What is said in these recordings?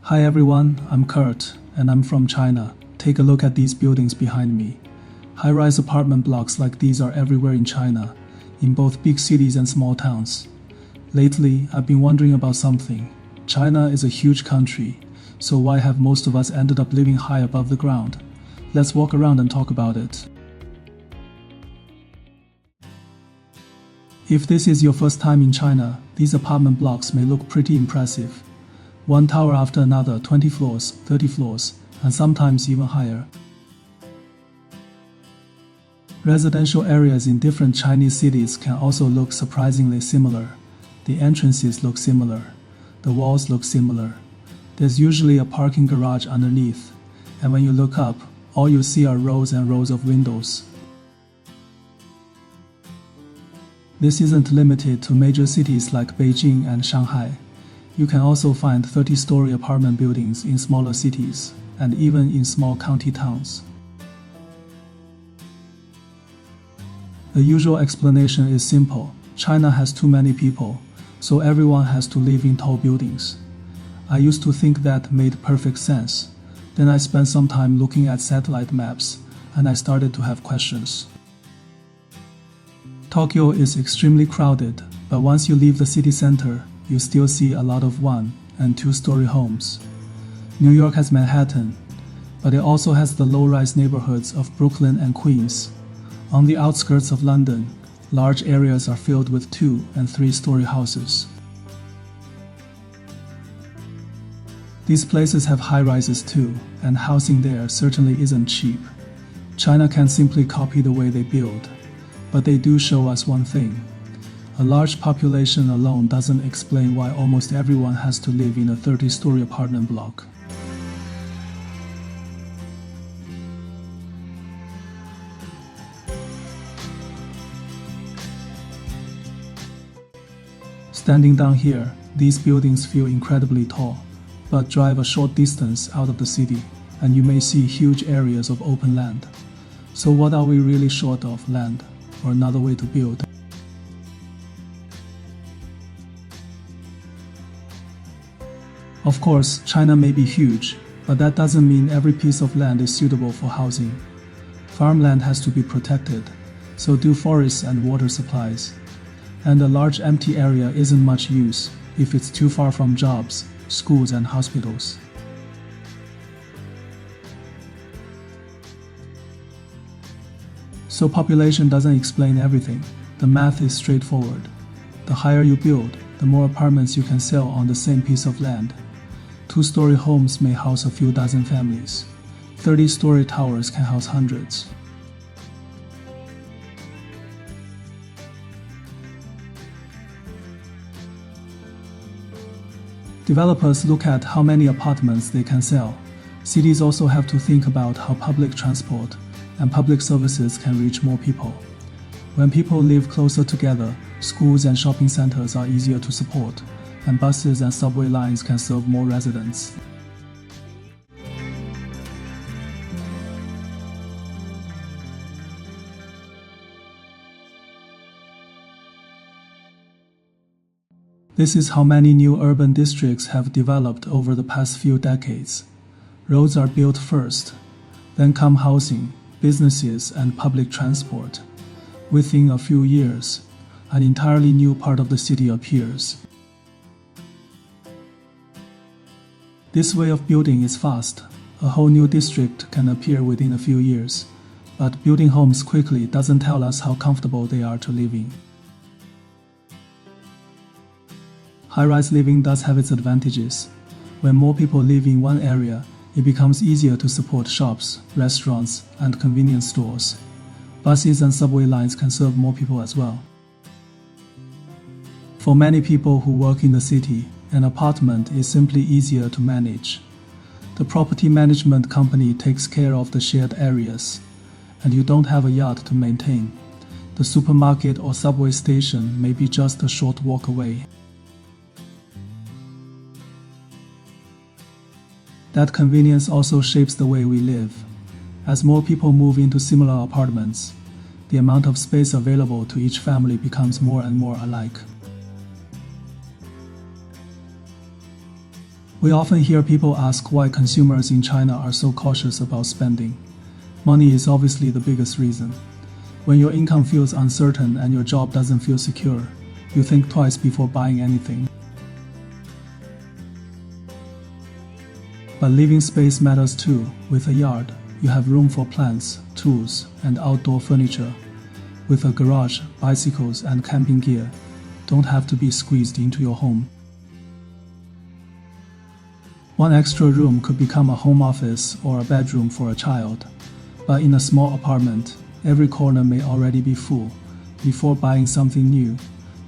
Hi everyone, I'm Kurt, and I'm from China. Take a look at these buildings behind me. High-rise apartment blocks like these are everywhere in China, in both big cities and small towns. Lately, I've been wondering about something. China is a huge country, so why have most of us ended up living high above the ground? Let's walk around and talk about it. If this is your first time in China, these apartment blocks may look pretty impressive. One tower after another, 20 floors, 30 floors, and sometimes even higher. Residential areas in different Chinese cities can also look surprisingly similar. The entrances look similar. The walls look similar. There's usually a parking garage underneath, and when you look up, all you see are rows and rows of windows. This isn't limited to major cities like Beijing and Shanghai. You can also find 30-story apartment buildings in smaller cities, and even in small county towns. The usual explanation is simple. China has too many people, so everyone has to live in tall buildings. I used to think that made perfect sense. Then I spent some time looking at satellite maps, and I started to have questions. Tokyo is extremely crowded, but once you leave the city center, you still see a lot of 1- and 2-story homes. New York has Manhattan, but it also has the low-rise neighborhoods of Brooklyn and Queens. On the outskirts of London, large areas are filled with 2- and 3-story houses. These places have high-rises too, and housing there certainly isn't cheap. China can't simply copy the way they build, but they do show us one thing. A large population alone doesn't explain why almost everyone has to live in a 30-story apartment block. Standing down here, these buildings feel incredibly tall, but drive a short distance out of the city, and you may see huge areas of open land. So what are we really short of? Land, or another way to build? Of course, China may be huge, but that doesn't mean every piece of land is suitable for housing. Farmland has to be protected, so do forests and water supplies. And a large empty area isn't much use if it's too far from jobs, schools and hospitals. So population doesn't explain everything. The math is straightforward. The higher you build, the more apartments you can sell on the same piece of land. 2-story homes may house a few dozen families. 30-story towers can house hundreds. Developers look at how many apartments they can sell. Cities also have to think about how public transport and public services can reach more people. When people live closer together, schools and shopping centers are easier to support, and buses and subway lines can serve more residents. This is how many new urban districts have developed over the past few decades. Roads are built first, then come housing, businesses, and public transport. Within a few years, an entirely new part of the city appears. This way of building is fast. A whole new district can appear within a few years, but building homes quickly doesn't tell us how comfortable they are to live in. High-rise living does have its advantages. When more people live in one area, it becomes easier to support shops, restaurants, and convenience stores. Buses and subway lines can serve more people as well. For many people who work in the city, an apartment is simply easier to manage. The property management company takes care of the shared areas, and you don't have a yard to maintain. The supermarket or subway station may be just a short walk away. That convenience also shapes the way we live. As more people move into similar apartments, the amount of space available to each family becomes more and more alike. We often hear people ask why consumers in China are so cautious about spending. Money is obviously the biggest reason. When your income feels uncertain and your job doesn't feel secure, you think twice before buying anything. But living space matters too. With a yard, you have room for plants, tools, and outdoor furniture. With a garage, bicycles, and camping gear don't have to be squeezed into your home. One extra room could become a home office or a bedroom for a child. But in a small apartment, every corner may already be full. Before buying something new,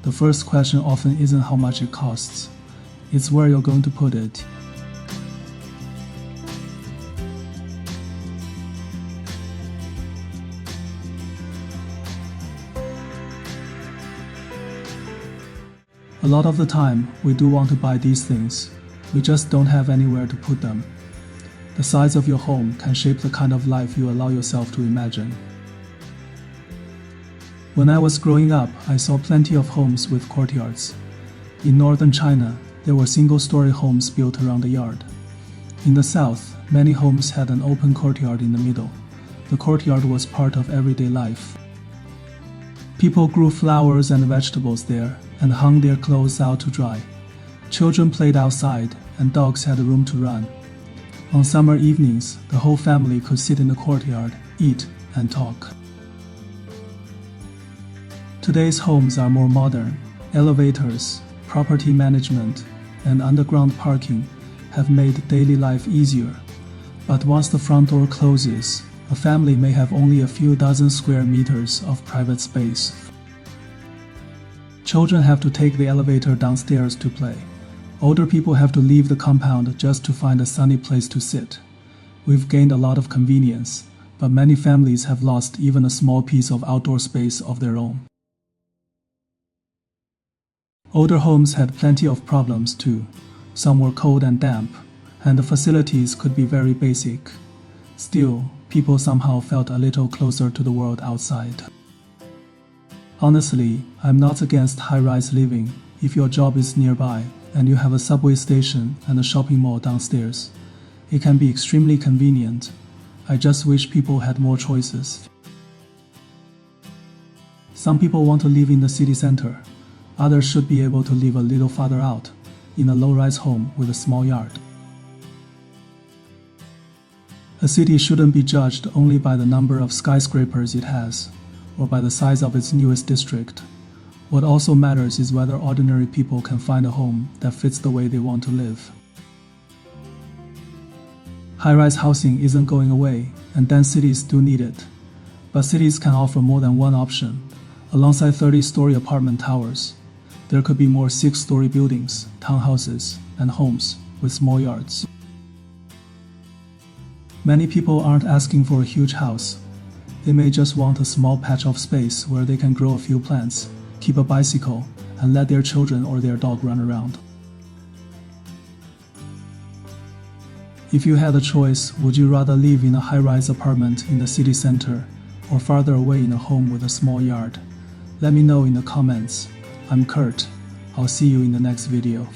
the first question often isn't how much it costs. It's where you're going to put it. A lot of the time, we do want to buy these things. We just don't have anywhere to put them. The size of your home can shape the kind of life you allow yourself to imagine. When I was growing up, I saw plenty of homes with courtyards. In northern China, there were single-story homes built around the yard. In the south, many homes had an open courtyard in the middle. The courtyard was part of everyday life. People grew flowers and vegetables there and hung their clothes out to dry. Children played outside, and dogs had room to run. On summer evenings, the whole family could sit in the courtyard, eat, and talk. Today's homes are more modern. Elevators, property management, and underground parking have made daily life easier. But once the front door closes, a family may have only a few dozen square meters of private space. Children have to take the elevator downstairs to play. Older people have to leave the compound just to find a sunny place to sit. We've gained a lot of convenience, but many families have lost even a small piece of outdoor space of their own. Older homes had plenty of problems too. Some were cold and damp, and the facilities could be very basic. Still, people somehow felt a little closer to the world outside. Honestly, I'm not against high-rise living if your job is nearby and you have a subway station and a shopping mall downstairs. It can be extremely convenient. I just wish people had more choices. Some people want to live in the city center. Others should be able to live a little farther out, in a low-rise home with a small yard. A city shouldn't be judged only by the number of skyscrapers it has, or by the size of its newest district. What also matters is whether ordinary people can find a home that fits the way they want to live. High-rise housing isn't going away, and dense cities do need it. But cities can offer more than one option. Alongside 30-story apartment towers, there could be more 6-story buildings, townhouses, and homes with small yards. Many people aren't asking for a huge house. They may just want a small patch of space where they can grow a few plants, keep a bicycle, and let their children or their dog run around. If you had a choice, would you rather live in a high-rise apartment in the city center or farther away in a home with a small yard? Let me know in the comments. I'm Kurt. I'll see you in the next video.